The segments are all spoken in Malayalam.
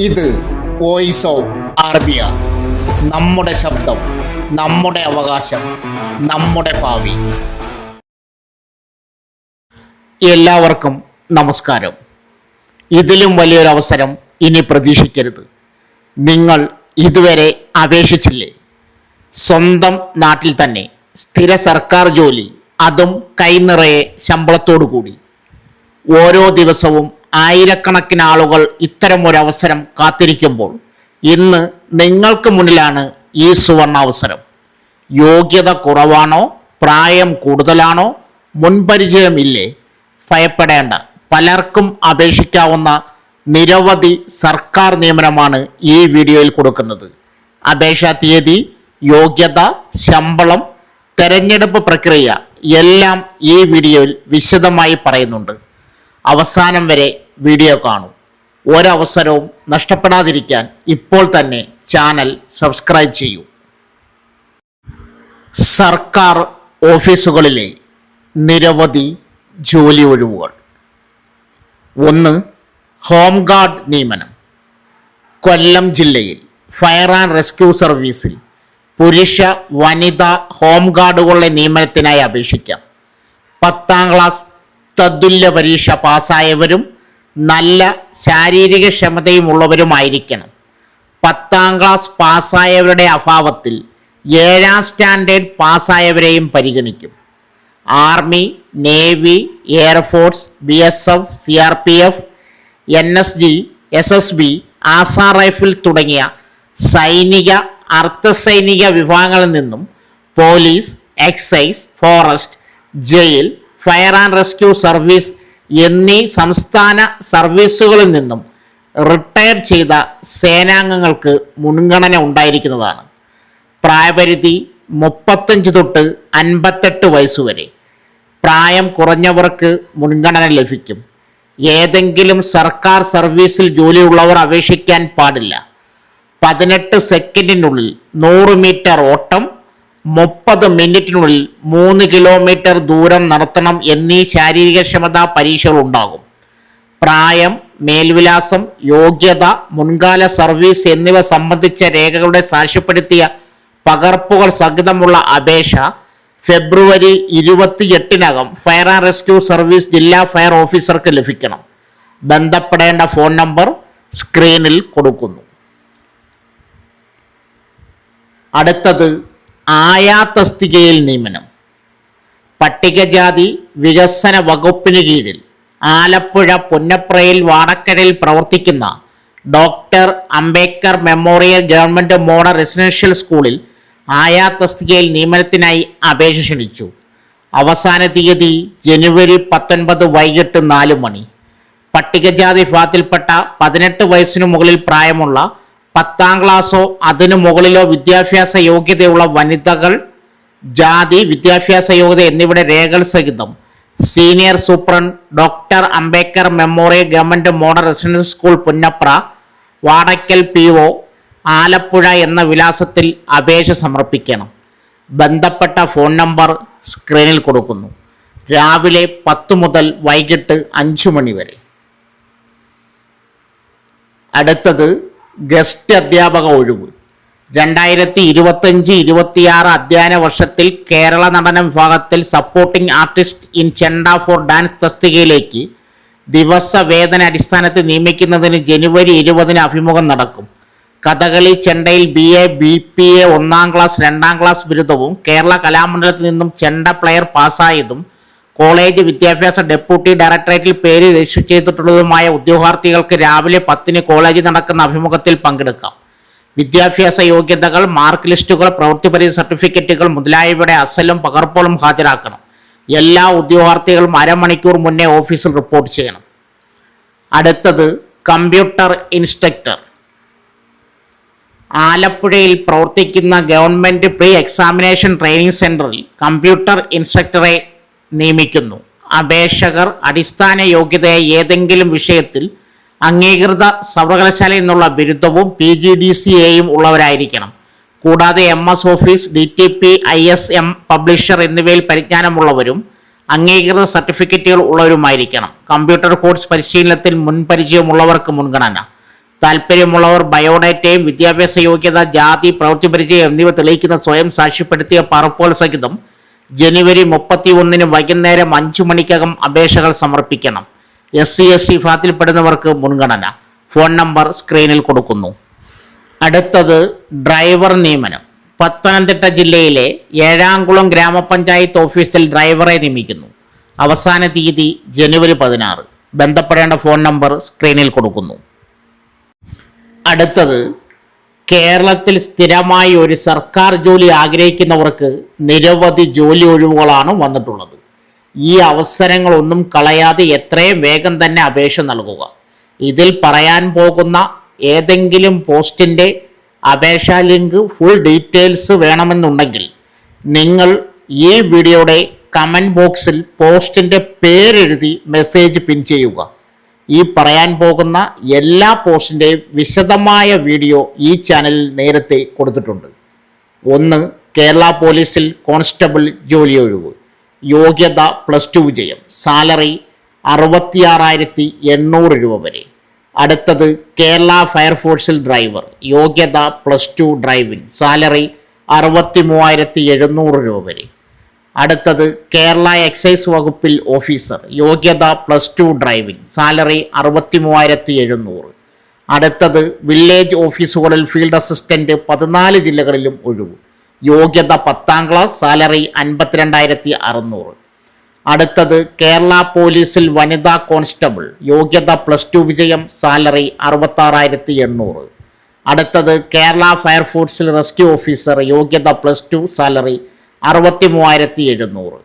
ഇത് വോയിസ് ഓഫ് അറബിയ. നമ്മുടെ ശബ്ദം, നമ്മുടെ അവകാശം, നമ്മുടെ ഭാവി. എല്ലാവർക്കും നമസ്കാരം. ഇതിലും വലിയൊരു അവസരം ഇനി പ്രതീക്ഷിക്കരുത്. നിങ്ങൾ ഇതുവരെ അപേക്ഷിച്ചില്ലേ? സ്വന്തം നാട്ടിൽ തന്നെ സ്ഥിര സർക്കാർ ജോലി, അതും കൈനിറയെ ശമ്പളത്തോടു കൂടി. ഓരോ ദിവസവും ആയിരക്കണക്കിന് ആളുകൾ ഇത്തരമൊരവസരം കാത്തിരിക്കുമ്പോൾ ഇന്ന് നിങ്ങൾക്ക് മുന്നിലാണ് ഈ സുവർണാവസരം. യോഗ്യത കുറവാണോ, പ്രായം കൂടുതലാണോ, മുൻപരിചയമില്ലേ? ഭയപ്പെടേണ്ട. പലർക്കും അപേക്ഷിക്കാവുന്ന നിരവധി സർക്കാർ നിയമനമാണ് ഈ വീഡിയോയിൽ കൊടുക്കുന്നത്. അപേക്ഷാ തീയതി, യോഗ്യത, ശമ്പളം, തെരഞ്ഞെടുപ്പ് പ്രക്രിയ എല്ലാം ഈ വീഡിയോയിൽ വിശദമായി പറയുന്നുണ്ട്. അവസാനം വരെ വീഡിയോ കാണൂ. ഒരവസരവും നഷ്ടപ്പെടാതിരിക്കാൻ ഇപ്പോൾ തന്നെ ചാനൽ സബ്സ്ക്രൈബ് ചെയ്യൂ. സർക്കാർ ഓഫീസുകളിലെ നിരവധി ജോലി ഒഴിവുകൾ. 1. ഹോം ഗാർഡ് നിയമനം. കൊല്ലം ജില്ലയിൽ ഫയർ ആൻഡ് റെസ്ക്യൂ സർവീസിൽ പുരുഷ വനിതാ ഹോം ഗാർഡുകളുടെ നിയമനത്തിനായി അപേക്ഷിക്കാം. 10ാം ക്ലാസ് തത്തുല്യ പരീക്ഷ പാസ്സായവരും നല്ല ശാരീരിക ക്ഷമതയുമുള്ളവരുമായിരിക്കണം. 10ാം ക്ലാസ് പാസ്സായവരുടെ അഭാവത്തിൽ 7ാം സ്റ്റാൻഡേർഡ് പാസ്സായവരെയും പരിഗണിക്കും. Army, navy, air force, BSF, CRPF, NSG, SSB, Assam rifle തുടങ്ങിയ സൈനിക, അർദ്ധസൈനിക വിഭാഗങ്ങളിൽ നിന്നും police, excise, forest, jail, fire and rescue service എന്നീ സംസ്ഥാന സർവീസുകളിൽ നിന്നും റിട്ടയർ ചെയ്ത സേനാംഗങ്ങൾക്ക് മുൻഗണന ഉണ്ടായിരിക്കുന്നതാണ്. പ്രായപരിധി 35 തൊട്ട് 58 വയസ്സുവരെ. പ്രായം കുറഞ്ഞവർക്ക് മുൻഗണന ലഭിക്കും. ഏതെങ്കിലും സർക്കാർ സർവീസിൽ ജോലിയുള്ളവർ അപേക്ഷിക്കാൻ പാടില്ല. 18 സെക്കൻഡിനുള്ളിൽ 100 മീറ്റർ ഓട്ടം, 30 മിനിറ്റിനുള്ളിൽ 3 കിലോമീറ്റർ ദൂരം നടത്തണം എന്നീ ശാരീരികക്ഷമതാ പരീക്ഷകൾ ഉണ്ടാകും. പ്രായം, മേൽവിലാസം, യോഗ്യത, മുൻകാല സർവീസ് എന്നിവ സംബന്ധിച്ച രേഖകളുടെ സാക്ഷ്യപ്പെടുത്തിയ പകർപ്പുകൾ സഹിതമുള്ള അപേക്ഷ ഫെബ്രുവരി 28-നകം ഫയർ ആൻഡ് റെസ്ക്യൂ സർവീസ് ജില്ലാ ഫയർ ഓഫീസർക്ക് ലഭിക്കണം. ബന്ധപ്പെടേണ്ട ഫോൺ നമ്പർ സ്ക്രീനിൽ കൊടുക്കുന്നു. അടുത്തത് ആയാ തസ്തികയിൽ നിയമനം. പട്ടികജാതി വികസന വകുപ്പിന് കീഴിൽ ആലപ്പുഴ പുന്നപ്രയിൽ വാടക്കരയിൽ പ്രവർത്തിക്കുന്ന doctor Ambedkar memorial government model residential സ്കൂളിൽ ആയാ തസ്തികയിൽ നിയമനത്തിനായി അപേക്ഷ ക്ഷണിച്ചു. അവസാന തീയതി ജനുവരി 19 വൈകിട്ട് 4 മണി. പട്ടികജാതി വിഭാഗത്തിൽപ്പെട്ട 18 വയസ്സിനു മുകളിൽ പ്രായമുള്ള 10ാം ക്ലാസ്സോ അതിനു മുകളിലോ വിദ്യാഭ്യാസ യോഗ്യതയുള്ള വനിതകൾ, ജാതി, വിദ്യാഭ്യാസ യോഗ്യത എന്നിവയുടെ രേഖകൾ സഹിതം senior superintendent doctor Ambedkar memorial government model residential school Punnapra, Vadakkal PO, Alappuzha എന്ന വിലാസത്തിൽ അപേക്ഷ സമർപ്പിക്കണം. ബന്ധപ്പെട്ട ഫോൺ നമ്പർ സ്ക്രീനിൽ കൊടുക്കുന്നു. രാവിലെ 10 മുതൽ വൈകിട്ട് 5 മണി വരെ. അടുത്തത് ഗസ്റ്റ് അധ്യാപക ഒഴിവ്. 2025-26 അധ്യയന വർഷത്തിൽ കേരള നടന വിഭാഗത്തിൽ സപ്പോർട്ടിംഗ് ആർട്ടിസ്റ്റ് ഇൻ ചെണ്ട ഫോർ ഡാൻസ് തസ്തികയിലേക്ക് ദിവസ വേതന അടിസ്ഥാനത്തിൽ നിയമിക്കുന്നതിന് ജനുവരി 20-ന് അഭിമുഖം നടക്കും. കഥകളി ചെണ്ടയിൽ BA, BPA 1ാം ക്ലാസ് 2ാം ക്ലാസ് ബിരുദവും കേരള കലാമണ്ഡലത്തിൽ നിന്നും ചെണ്ട പ്ലെയർ പാസ്സായതും കോളേജ് വിദ്യാഭ്യാസ ഡെപ്യൂട്ടി ഡയറക്ടറേറ്റിൽ പേര് രജിസ്റ്റർ ചെയ്തിട്ടുള്ളതുമായ ഉദ്യോഗാർത്ഥികൾക്ക് രാവിലെ 10-ന് കോളേജിൽ നടക്കുന്ന അഭിമുഖത്തിൽ പങ്കെടുക്കാം. വിദ്യാഭ്യാസ യോഗ്യതകൾ, മാർക്ക് ലിസ്റ്റുകൾ, പ്രവൃത്തിപരിചയ സർട്ടിഫിക്കറ്റുകൾ മുതലായവയുടെ അസലും പകർപ്പുകളും ഹാജരാക്കണം. എല്ലാ ഉദ്യോഗാർത്ഥികളും അരമണിക്കൂർ മുന്നേ ഓഫീസിൽ റിപ്പോർട്ട് ചെയ്യണം. അടുത്തത് കമ്പ്യൂട്ടർ ഇൻസ്ട്രക്ടർ. ആലപ്പുഴയിൽ പ്രവർത്തിക്കുന്ന ഗവൺമെൻറ് പ്രീ എക്സാമിനേഷൻ ട്രെയിനിങ് സെൻറ്ററിൽ കമ്പ്യൂട്ടർ ഇൻസ്ട്രക്ടറെ നിയമിക്കുന്നു. അപേക്ഷകർ അടിസ്ഥാന യോഗ്യതയായ ഏതെങ്കിലും വിഷയത്തിൽ അംഗീകൃത സർവകലാശാലയിൽ നിന്നുള്ള ബിരുദവും PGDCAയും ഉള്ളവരായിരിക്കണം. കൂടാതെ MS office, DTP, ISM publisher എന്നിവയിൽ പരിജ്ഞാനമുള്ളവരും അംഗീകൃത സർട്ടിഫിക്കറ്റുകൾ ഉള്ളവരുമായിരിക്കണം. കമ്പ്യൂട്ടർ കോഴ്സ് പരിശീലനത്തിൽ മുൻപരിചയമുള്ളവർക്ക് മുൻഗണന. താൽപ്പര്യമുള്ളവർ ബയോഡേറ്റയും വിദ്യാഭ്യാസ യോഗ്യത, ജാതി, പ്രവൃത്തി പരിചയം എന്നിവ തെളിയിക്കുന്ന സ്വയം സാക്ഷ്യപ്പെടുത്തിയ പകർപ്പുകൾ സഹിതം ജനുവരി 31 വൈകുന്നേരം 5 മണിക്കകം അപേക്ഷകൾ സമർപ്പിക്കണം. SC/ST വിഭാഗത്തിൽപ്പെടുന്നവർക്ക് മുൻഗണന. ഫോൺ നമ്പർ സ്ക്രീനിൽ കൊടുക്കുന്നു. അടുത്തത് ഡ്രൈവർ നിയമനം. പത്തനംതിട്ട ജില്ലയിലെ ഏഴാംകുളം ഗ്രാമപഞ്ചായത്ത് ഓഫീസിൽ ഡ്രൈവറെ നിയമിക്കുന്നു. അവസാന തീയതി ജനുവരി 16. ബന്ധപ്പെടേണ്ട ഫോൺ നമ്പർ സ്ക്രീനിൽ കൊടുക്കുന്നു. അടുത്തത് കേരളത്തിൽ സ്ഥിരമായി ഒരു സർക്കാർ ജോലി ആഗ്രഹിക്കുന്നവർക്ക് നിരവധി ജോലി ഒഴിവുകളാണ് വന്നിട്ടുള്ളത്. ഈ അവസരങ്ങളൊന്നും കളയാതെ എത്രയും വേഗം തന്നെ അപേക്ഷ നൽകുക. ഇതിൽ പറയാൻ പോകുന്ന ഏതെങ്കിലും പോസ്റ്റിൻ്റെ അപേക്ഷാ ലിങ്ക്, ഫുൾ ഡീറ്റെയിൽസ് വേണമെന്നുണ്ടെങ്കിൽ നിങ്ങൾ ഈ വീഡിയോയുടെ കമൻറ്റ് ബോക്സിൽ പോസ്റ്റിൻ്റെ പേരെഴുതി മെസ്സേജ് പിൻ ചെയ്യുക. ഈ പറയാൻ പോകുന്ന എല്ലാ പോസ്റ്റിൻ്റെയും വിശദമായ വീഡിയോ ഈ ചാനലിൽ നേരത്തെ കൊടുത്തിട്ടുണ്ട്. 1. കേരള പോലീസിൽ കോൺസ്റ്റബിൾ ജോലി ഒഴിവ്. യോഗ്യത +2 വിജയം. സാലറി 66,800 രൂപ വരെ. അടുത്തത് കേരള ഫയർഫോഴ്സിൽ ഡ്രൈവർ. യോഗ്യത +2 ഡ്രൈവിംഗ്. സാലറി 63,700 രൂപ വരെ. അടുത്തത് കേരള എക്സൈസ് വകുപ്പിൽ ഓഫീസർ. യോഗ്യത +2 ഡ്രൈവിംഗ്. സാലറി 63,700. അടുത്തത് വില്ലേജ് ഓഫീസുകളിൽ ഫീൽഡ് അസിസ്റ്റന്റ് 14 ജില്ലകളിലും ഒഴിവ്. യോഗ്യത 10ാം ക്ലാസ്. സാലറി 52,600. അടുത്തത് കേരള പോലീസിൽ വനിതാ കോൺസ്റ്റബിൾ. യോഗ്യത +2 വിജയം. സാലറി 66,800. അടുത്തത് കേരള ഫയർഫോഴ്സിൽ റെസ്ക്യൂ ഓഫീസർ. യോഗ്യത +2. സാലറി 63,700.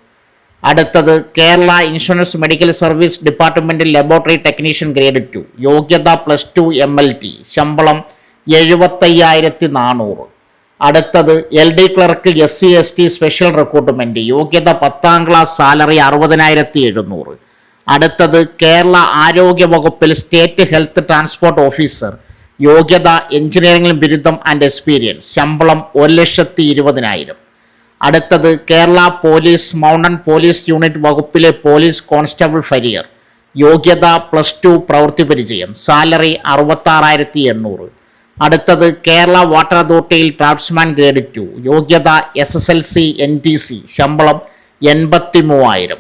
അടുത്തത് കേരള ഇൻഷുറൻസ് മെഡിക്കൽ സർവീസ് ഡിപ്പാർട്ട്മെൻറ്റിൽ ലബോറട്ടറി ടെക്നീഷ്യൻ ഗ്രേഡ് 2. യോഗ്യത +2 MLT. ശമ്പളം 75,400. അടുത്തത് LD clerk SC/ST special recruitment. യോഗ്യത 10ാം ക്ലാസ്. സാലറി 60,700. അടുത്തത് കേരള ആരോഗ്യ വകുപ്പിൽ സ്റ്റേറ്റ് ഹെൽത്ത് ട്രാൻസ്പോർട്ട് ഓഫീസർ. യോഗ്യത എഞ്ചിനീയറിംഗിൽ ബിരുദം ആൻഡ് എക്സ്പീരിയൻസ്. ശമ്പളം 1,20,000. അടുത്തത് Kerala police mountain police unit വകുപ്പിലെ പോലീസ് കോൺസ്റ്റബിൾ ഫരിയർ. യോഗ്യത +2 പ്രവൃത്തി പരിചയം. സാലറി 66,800. അടുത്തത് കേരള വാട്ടർ അതോറിറ്റിയിൽ ഡ്രാഫ്റ്റ്സ്മാൻ ഗ്രേഡ് 2. യോഗ്യത SSLC NTC. ശമ്പളം 83,000.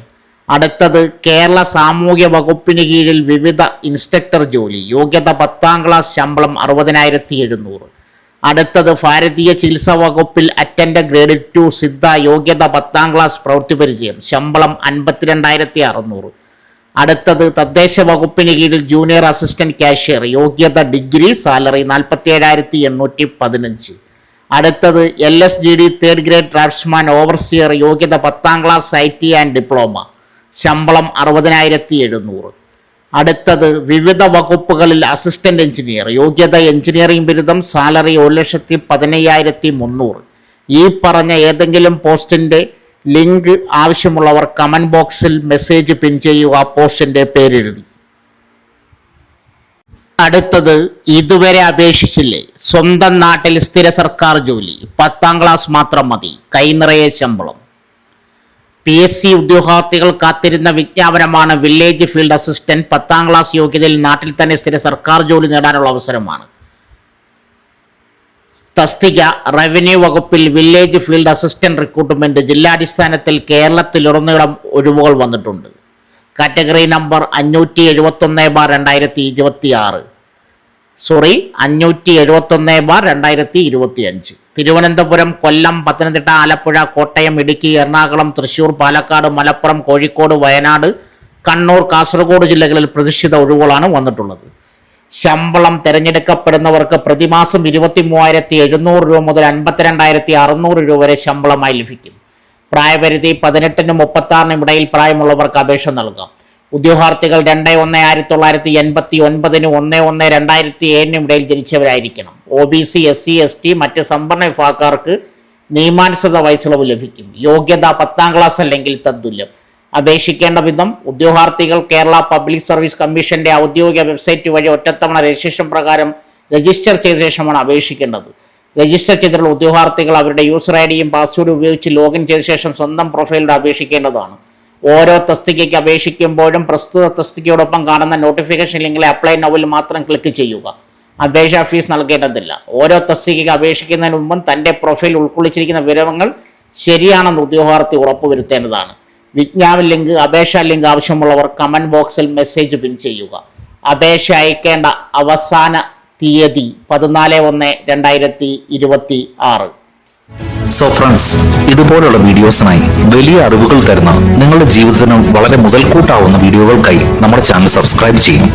അടുത്തത് കേരള സാമൂഹ്യ വകുപ്പിന് കീഴിൽ വിവിധ ഇൻസ്ട്രക്ടർ ജോലി. യോഗ്യത 10ാം ക്ലാസ്. ശമ്പളം 60,700. അടുത്തത് ഭാരതീയ ചികിത്സാ വകുപ്പിൽ അറ്റൻഡർ ഗ്രേഡ് 2 സിദ്ധ. യോഗ്യത 10ാം ക്ലാസ്. പ്രവൃത്തി പരിചയം. ശമ്പളം 52,600. അടുത്തത് തദ്ദേശ വകുപ്പിന് കീഴിൽ ജൂനിയർ അസിസ്റ്റന്റ് കാഷ്യർ. യോഗ്യത ഡിഗ്രി. സാലറി 47,815. അടുത്തത് LSGD 3rd grade draftsman overseer. യോഗ്യത 10ാം ക്ലാസ്. IT and diploma. ശമ്പളം 60,700. അടുത്തത് വിവിധ വകുപ്പുകളിൽ അസിസ്റ്റന്റ് എഞ്ചിനീയർ. യോഗ്യത എഞ്ചിനീയറിംഗ് ബിരുദം. സാലറി 1,15,300. ഈ പറഞ്ഞ ഏതെങ്കിലും പോസ്റ്റിൻ്റെ ലിങ്ക് ആവശ്യമുള്ളവർ കമൻറ്റ് ബോക്സിൽ മെസ്സേജ് പിൻ ചെയ്യുക. പോസ്റ്റിൻ്റെ പേരെഴുതി. അടുത്തത് ഇതുവരെ അപേക്ഷിച്ചില്ലേ, സ്വന്തം നാട്ടിൽ സ്ഥിര സർക്കാർ ജോലി. 10ാം ക്ലാസ് മാത്രം മതി. കൈനിറയെ ശമ്പളം. PSC ഉദ്യോഗാർത്ഥികൾ കാത്തിരുന്ന വിജ്ഞാപനമാണ്. Village field assistant. 10ാം ക്ലാസ് യോഗ്യതയിൽ നാട്ടിൽ തന്നെ സ്ഥിര സർക്കാർ ജോലി നേടാനുള്ള അവസരമാണ്. തസ്തിക റവന്യൂ വകുപ്പിൽ വില്ലേജ് ഫീൽഡ് അസിസ്റ്റന്റ് റിക്രൂട്ട്മെന്റ്. ജില്ലാടിസ്ഥാനത്തിൽ കേരളത്തിലുടനീളം ഒഴിവുകൾ വന്നിട്ടുണ്ട്. Category number 571/2026. 571/2025. തിരുവനന്തപുരം, കൊല്ലം, പത്തനംതിട്ട, ആലപ്പുഴ, കോട്ടയം, ഇടുക്കി, എറണാകുളം, തൃശൂർ, പാലക്കാട്, മലപ്പുറം, കോഴിക്കോട്, വയനാട്, കണ്ണൂർ, കാസർഗോഡ് ജില്ലകളിൽ പ്രതിഷ്ഠിത ഒഴിവുകളാണ് വന്നിട്ടുള്ളത്. ശമ്പളം തിരഞ്ഞെടുക്കപ്പെടുന്നവർക്ക് പ്രതിമാസം 23,700 രൂപ മുതൽ 52,600 രൂപ വരെ ശമ്പളമായി ലഭിക്കും. പ്രായപരിധി 18-നും 36-നും ഇടയിൽ പ്രായമുള്ളവർക്ക് അപേക്ഷ നൽകാം. ഉദ്യോഗാർത്ഥികൾ 2/1/1989-നും 1/1/2007-നും ഇടയിൽ ജനിച്ചവരായിരിക്കണം. OBC, SC, ST മറ്റ് സംവരണ വിഭാഗക്കാർക്ക് നിയമാനുസൃത വയസ്സിളവ് ലഭിക്കും. യോഗ്യത 10ാം ക്ലാസ് അല്ലെങ്കിൽ തത്തുല്യം. അപേക്ഷിക്കേണ്ട വിധം ഉദ്യോഗാർത്ഥികൾ കേരള പബ്ലിക് സർവീസ് കമ്മീഷന്റെ ഔദ്യോഗിക വെബ്സൈറ്റ് വഴി ഒറ്റത്തവണ രജിസ്ട്രേഷൻ പ്രകാരം രജിസ്റ്റർ ചെയ്ത ശേഷമാണ് അപേക്ഷിക്കേണ്ടത്. രജിസ്റ്റർ ചെയ്തിട്ടുള്ള ഉദ്യോഗാർത്ഥികൾ അവരുടെ യൂസർ ID-യും പാസ്വേഡും ഉപയോഗിച്ച് ലോഗിൻ ചെയ്ത ശേഷം സ്വന്തം പ്രൊഫൈലിലൂടെ അപേക്ഷിക്കേണ്ടതാണ്. ഓരോ തസ്തികയ്ക്ക് അപേക്ഷിക്കുമ്പോഴും പ്രസ്തുത തസ്തികയോടൊപ്പം കാണുന്ന നോട്ടിഫിക്കേഷൻ ലിങ്കിലെ അപ്ലൈ നൗവിൽ മാത്രം ക്ലിക്ക് ചെയ്യുക. അപേക്ഷാ ഫീസ് നൽകേണ്ടതില്ല. ഓരോ തസ്തികയ്ക്ക് അപേക്ഷിക്കുന്നതിന് മുമ്പും തൻ്റെ പ്രൊഫൈൽ ഉൾക്കൊള്ളിച്ചിരിക്കുന്ന വിവരങ്ങൾ ശരിയാണെന്ന് ഉദ്യോഗാർത്ഥി ഉറപ്പുവരുത്തേണ്ടതാണ്. വിജ്ഞാപന ലിങ്ക്, അപേക്ഷാ ലിങ്ക് ആവശ്യമുള്ളവർ കമൻറ്റ് ബോക്സിൽ മെസ്സേജ് പിൻ ചെയ്യുക. അപേക്ഷ അയക്കേണ്ട അവസാന തീയതി 14/1/2026. സോ ഫ്രണ്ട്സ്, ഇതുപോലുള്ള വീഡിയോസിനായി വലിയ അറിവുകൾ തരുന്ന നിങ്ങളുടെ ജീവിതത്തിനും വളരെ മുതൽക്കൂട്ടാവുന്ന വീഡിയോകൾക്കായി നമ്മുടെ ചാനൽ സബ്സ്ക്രൈബ് ചെയ്യും.